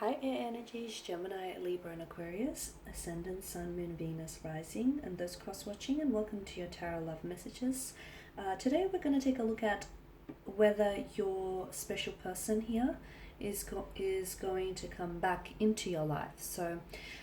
Hi Air Energies, Gemini, Libra and Aquarius, Ascendant, Sun, Moon, Venus, Rising, and those cross-watching, and welcome to your Tarot Love Messages. Today we're going to take a look at whether your special person here is going to come back into your life. So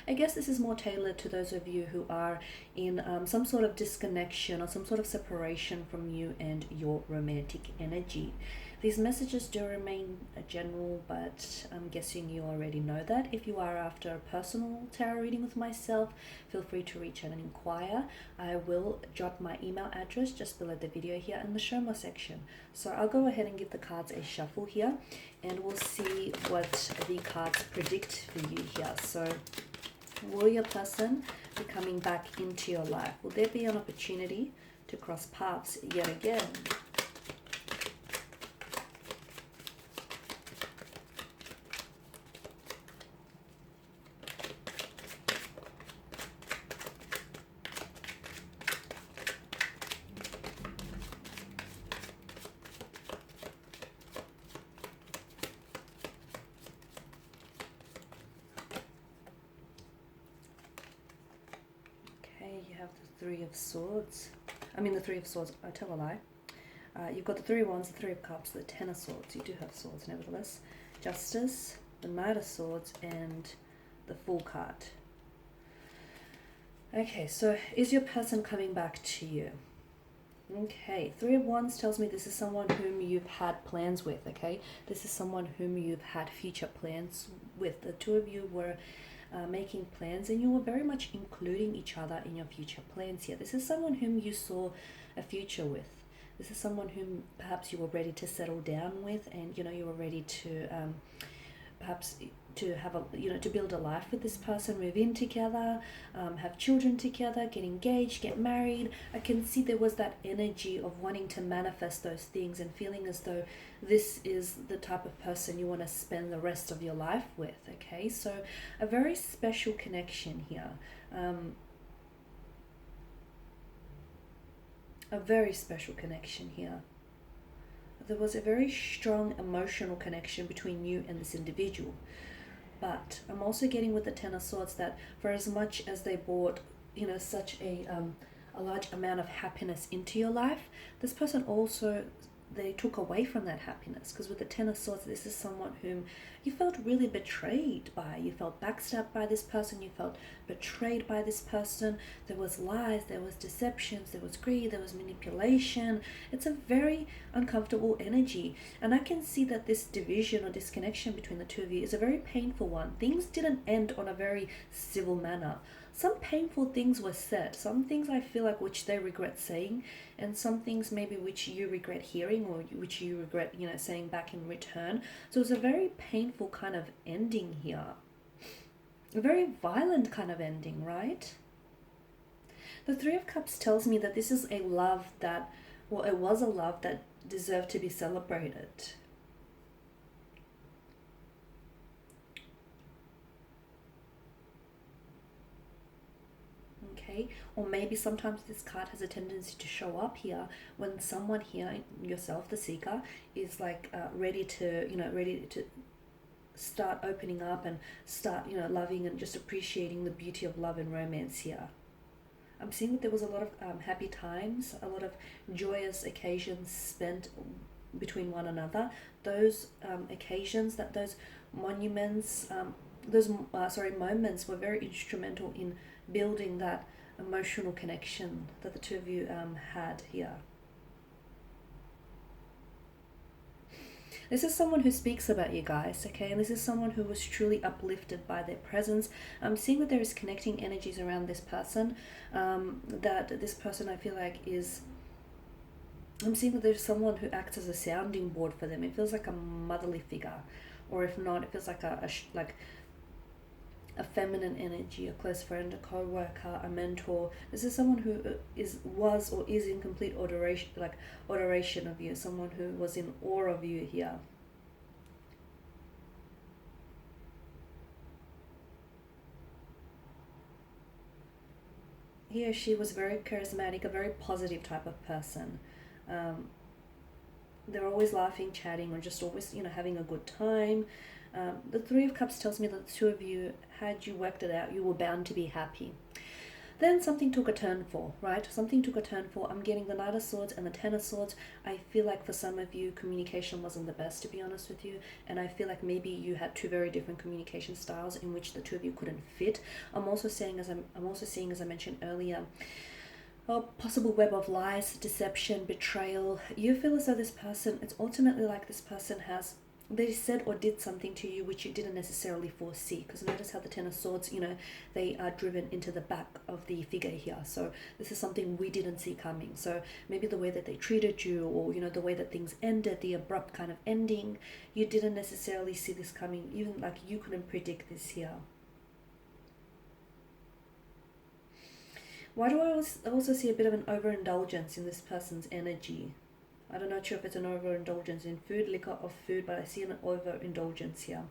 I guess this is more tailored to those of you who are in some sort of disconnection or some sort of separation from you and your romantic energy. These messages do remain general, but I'm guessing you already know that. If you are after a personal tarot reading with myself, feel free to reach out and inquire. I will jot my email address just below the video here in the show more section. So I'll go ahead and give the cards a shuffle here, and we'll see what the cards predict for you here. So will your person be coming back into your life? Will there be an opportunity to cross paths yet again? You have the Three of Swords. The Three of Swords, I tell a lie. You've got the Three of Wands, the Three of Cups, the Ten of Swords. You do have swords, nevertheless. Justice, the Knight of Swords, and the Fool card. Okay, so is your person coming back to you? Okay, Three of Wands tells me this is someone whom you've had plans with, okay? This is someone whom you've had future plans with. The two of you were making plans, and you were very much including each other in your future plans here. This is someone whom you saw a future with. This is someone whom perhaps you were ready to settle down with, and you were ready to perhaps to have to build a life with this person, move in together, have children together, get engaged, get married. I can see there was that energy of wanting to manifest those things and feeling as though this is the type of person you want to spend the rest of your life with. Okay, so a very special connection here. A very special connection here. There was a very strong emotional connection between you and this individual. But I'm also getting with the Ten of Swords that for as much as they brought, such a large amount of happiness into your life, this person also, they took away from that happiness. Because with the Ten of Swords, this is someone whom you felt really betrayed by. You felt backstabbed by this person. You felt betrayed by this person. There was lies, there was deceptions, there was greed, there was manipulation. It's a very uncomfortable energy. And I can see that this division or disconnection between the two of you is a very painful one. Things didn't end on a very civil manner. Some painful things were said. Some things I feel like which they regret saying, and some things maybe which you regret hearing or which you regret, saying back in return. So it's a very painful kind of ending here. A very violent kind of ending, right? The Three of Cups tells me that this is a love that, well, it was a love that deserved to be celebrated. Or maybe sometimes this card has a tendency to show up here when someone here, yourself, the seeker, is like ready to start opening up and start loving and just appreciating the beauty of love and romance here. I'm seeing that there was a lot of happy times, a lot of joyous occasions spent between one another. Those occasions, those moments were very instrumental in building that emotional connection that the two of you had here. This is someone who speaks about you guys, okay? And this is someone who was truly uplifted by their presence. I'm seeing that there is connecting energies around this person, that this person I feel like is... I'm seeing that there's someone who acts as a sounding board for them. It feels like a motherly figure, or if not, it feels like a feminine energy, a close friend, a co-worker, a mentor. This is someone who was or is in complete adoration of you, someone who was in awe of you here. He or she was very charismatic, a very positive type of person. They're always laughing, chatting, or just always, having a good time. The Three of Cups tells me that the two of you, had you worked it out, you were bound to be happy. Then something took a turn for, right? Something took a turn for. I'm getting the Knight of Swords and the Ten of Swords. I feel like for some of you, communication wasn't the best, to be honest with you. And I feel like maybe you had two very different communication styles in which the two of you couldn't fit. I'm also seeing, as I mentioned earlier, a possible web of lies, deception, betrayal. You feel as though this person, it's ultimately like this person they said or did something to you which you didn't necessarily foresee, because notice how the Ten of Swords, they are driven into the back of the figure here. So this is something we didn't see coming. So maybe the way that they treated you, or the way that things ended, the abrupt kind of ending, you didn't necessarily see this coming. Even like you couldn't predict this here. Why do I also see a bit of an overindulgence in this person's energy? I'm not sure if it's an overindulgence in food, liquor, or food, but I see an overindulgence here.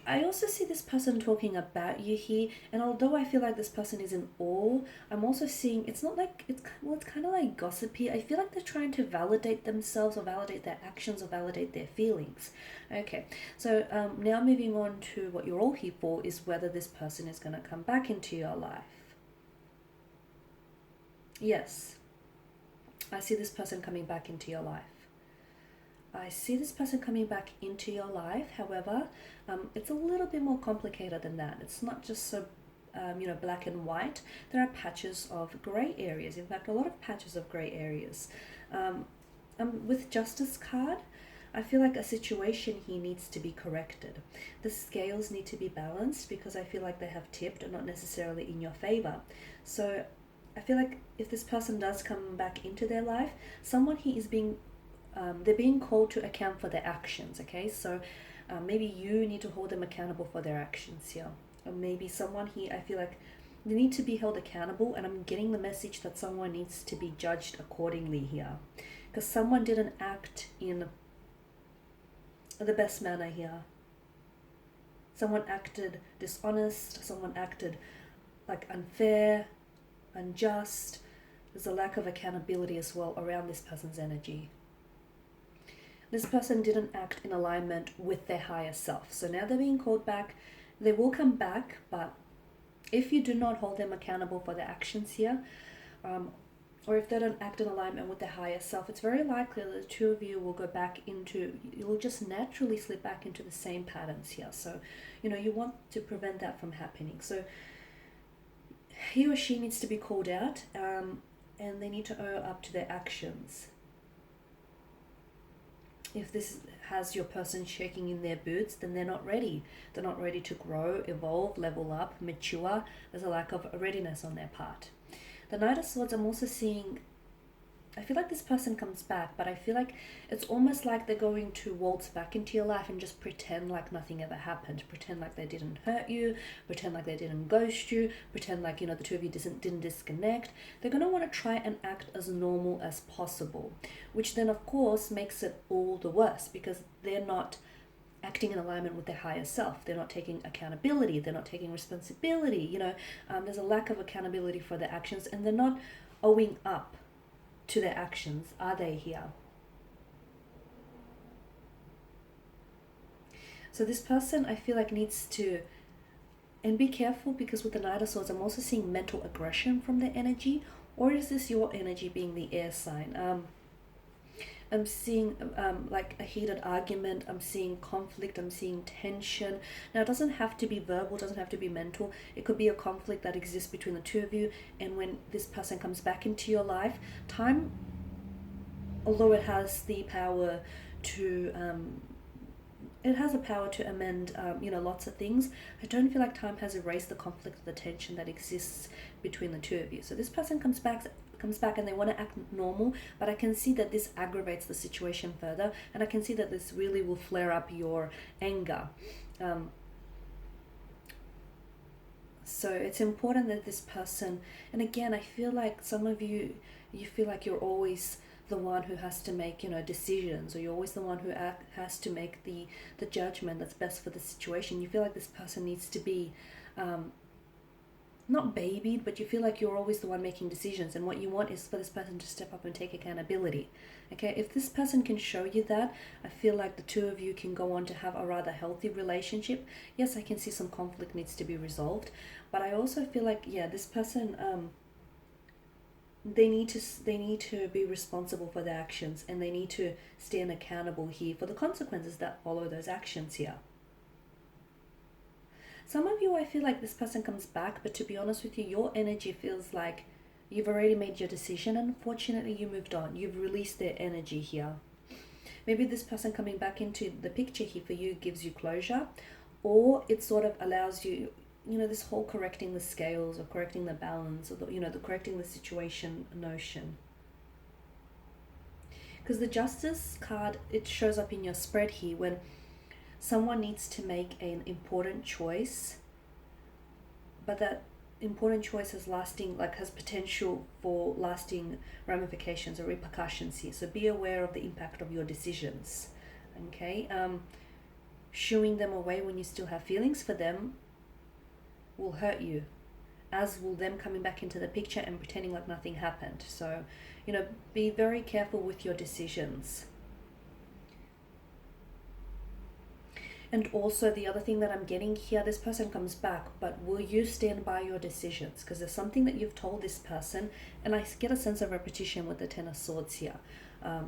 I also see this person talking about you here, and although I feel like this person is in awe, I'm also seeing it's not like it's kind of like gossipy. I feel like they're trying to validate themselves, or validate their actions, or validate their feelings. Okay, so now moving on to what you're all here for is whether this person is going to come back into your life. Yes, I see this person coming back into your life. I see this person coming back into your life. However, it's a little bit more complicated than that. It's not just so, black and white. There are patches of grey areas. In fact, a lot of patches of grey areas. With Justice card, I feel like a situation here needs to be corrected. The scales need to be balanced, because I feel like they have tipped and not necessarily in your favor. So I feel like if this person does come back into their life, someone here is they're being called to account for their actions, okay? So maybe you need to hold them accountable for their actions here. Or maybe someone here, I feel like they need to be held accountable, and I'm getting the message that someone needs to be judged accordingly here. Because someone didn't act in the best manner here. Someone acted dishonest, someone acted like unfair, unjust. There's a lack of accountability as well around this person's energy. This person didn't act in alignment with their higher self. So now they're being called back. They will come back, but if you do not hold them accountable for their actions here, or if they don't act in alignment with their higher self, it's very likely that the two of you will go back into, you'll just naturally slip back into the same patterns here. So, you want to prevent that from happening. So he or she needs to be called out, and they need to owe up to their actions. If this has your person shaking in their boots, then they're not ready. They're not ready to grow, evolve, level up, mature. There's a lack of readiness on their part. The Knight of Swords, I'm also seeing, I feel like this person comes back, but I feel like it's almost like they're going to waltz back into your life and just pretend like nothing ever happened. Pretend like they didn't hurt you, pretend like they didn't ghost you, pretend like, the two of you didn't disconnect. They're going to want to try and act as normal as possible, which then of course makes it all the worse, because they're not acting in alignment with their higher self. They're not taking accountability. They're not taking responsibility. There's a lack of accountability for their actions, and they're not owing up to their actions, are they here? So this person, I feel like, needs to, and be careful, because with the Knight of Swords, I'm also seeing mental aggression from their energy. Or is this your energy being the air sign? I'm seeing like a heated argument. I'm seeing conflict. I'm seeing tension. Now, it doesn't have to be verbal. It doesn't have to be mental. It could be a conflict that exists between the two of you. And when this person comes back into your life, time, although it has the power to amend, lots of things, I don't feel like time has erased the conflict or the tension that exists between the two of you. So this person comes back and they want to act normal, but I can see that this aggravates the situation further, and I can see that this really will flare up your anger. So it's important that this person, and again, I feel like some of you feel like you're always the one who has to make decisions, or you're always the one who has to make the judgment that's best for the situation. You feel like this person needs to be not babied, but you feel like you're always the one making decisions, and what you want is for this person to step up and take accountability. Okay, if this person can show you that, I feel like the two of you can go on to have a rather healthy relationship. Yes, I can see some conflict needs to be resolved, but I also feel like, yeah, this person, they need to be responsible for their actions, and they need to stand accountable here for the consequences that follow those actions here. Some of you, I feel like this person comes back, but to be honest with you, your energy feels like you've already made your decision, and unfortunately you moved on. You've released their energy here. Maybe this person coming back into the picture here for you gives you closure, or it sort of allows you, this whole correcting the scales or correcting the balance, or the correcting the situation notion. Because the Justice card, it shows up in your spread here when someone needs to make an important choice, but that important choice has potential for lasting ramifications or repercussions here. So be aware of the impact of your decisions. Okay, shooing them away when you still have feelings for them will hurt you, as will them coming back into the picture and pretending like nothing happened. So, be very careful with your decisions. And also the other thing that I'm getting here, this person comes back, but will you stand by your decisions? Because there's something that you've told this person, and I get a sense of repetition with the Ten of Swords here.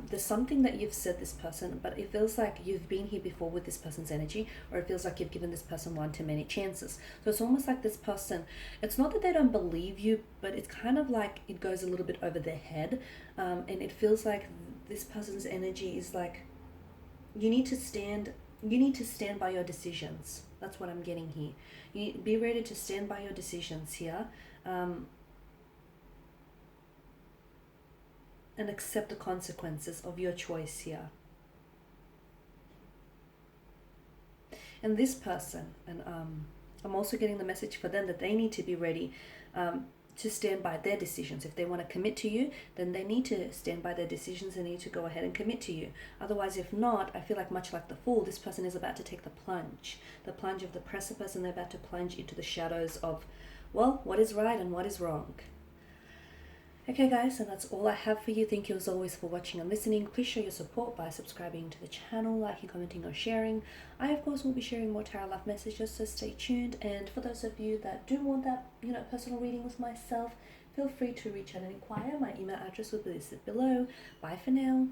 There's something that you've said this person, but it feels like you've been here before with this person's energy, or it feels like you've given this person one too many chances. So it's almost like this person, it's not that they don't believe you, but it's kind of like it goes a little bit over their head. And it feels like this person's energy is like, you need to stand by your decisions. That's what I'm getting here. You be ready to stand by your decisions here, and accept the consequences of your choice here. And this person, and I'm also getting the message for them that they need to be ready to stand by their decisions. If they want to commit to you, then they need to stand by their decisions. They need to go ahead and commit to you. Otherwise, if not, I feel like much like the Fool, this person is about to take the plunge of the precipice, and they're about to plunge into the shadows of, well, what is right and what is wrong. Okay guys, and that's all I have for you. Thank you as always for watching and listening. Please show your support by subscribing to the channel, liking, commenting, or sharing. I of course will be sharing more tarot love messages, so stay tuned. And for those of you that do want that personal reading with myself, feel free to reach out and inquire. My email address will be listed below. Bye for now.